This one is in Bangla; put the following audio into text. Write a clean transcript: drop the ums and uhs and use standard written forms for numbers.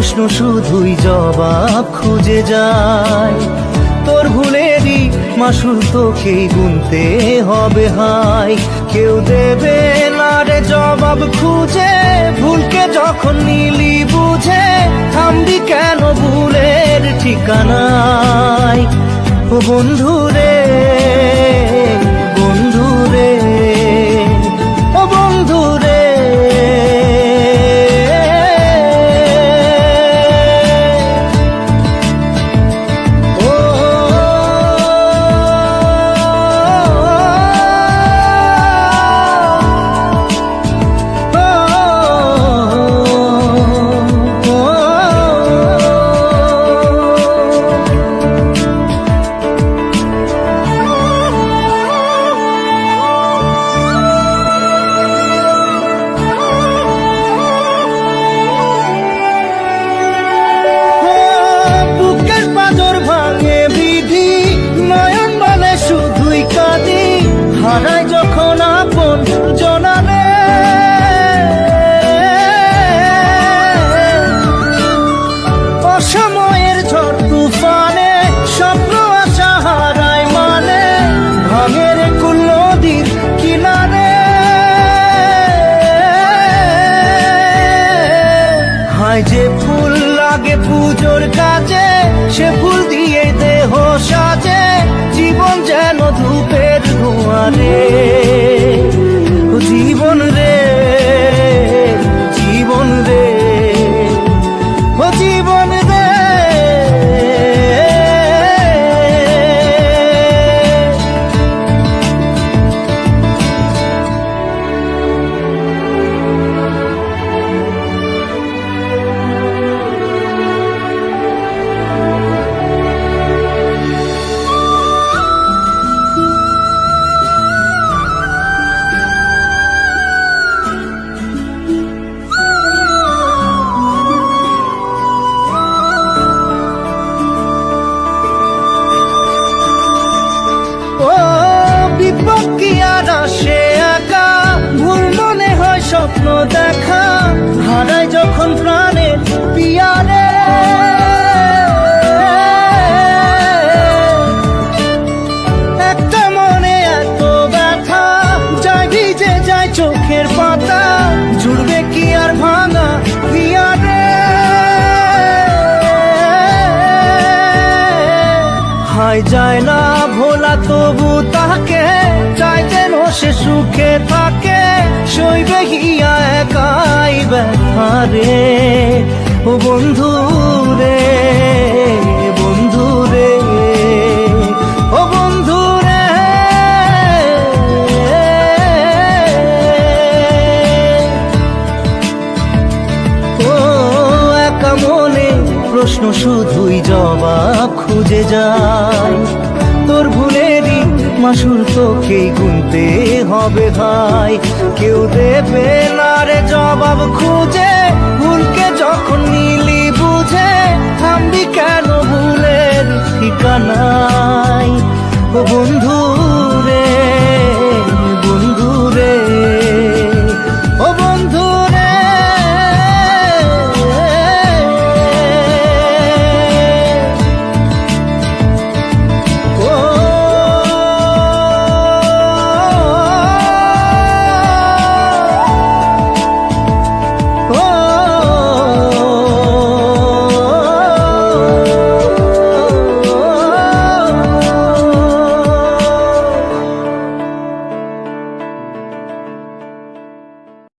প্রশ্ন শুধুই জবাব খুঁজে যায়। তোর ভুলেরই মাসুল তোকেই গুনতে হবে হায়। কেউ দেবে না রে জবাব খুঁজে, ভুলকে যখন নিলি বুঝে থামবি কেন ভুলের ঠিকানায়। ও বন্ধু রে, বন্ধু রে, ও বন্ধু রে। হারাই যখন আপন জনারে, অসময়ের ঝড় তুফানে স্বপ্ন আশা হারায় মানে, ভাঙের কুল নদীর কিনারে। হায় যে ফুল লাগে পুজোর কাজে, সে ফুল দিয়ে দেহ সাজে, জীবন যেন ধূপের ধোঁয়ারে। ও জীবন রে, জীবন রে, ও জীবন রে। স্বপ্ন দেখা হারাই যখন প্রাণের পিয়ারে, একটা মনে এত ব্যথা যায় ভিজে যায় চোখের পাতা, জুড়বে কি আর ভাঙা পিয়ারে। হায় যায় না ভোলা তবু তাকে, চাই যেন সে সুখে থাকে, সইবে হিয়া একাই ব্যথা রে। ও বন্ধু রে, বন্ধু রে, ও বন্ধু রে। ও একা মনে প্রশ্ন শুধুই জবাব খুঁজে যায়। তোর ভুলেরই মাসুল তোকেই গুনতে হবে ভাই। কেউ দেবে না রে জবাব খুঁজে, ভুলকে যখন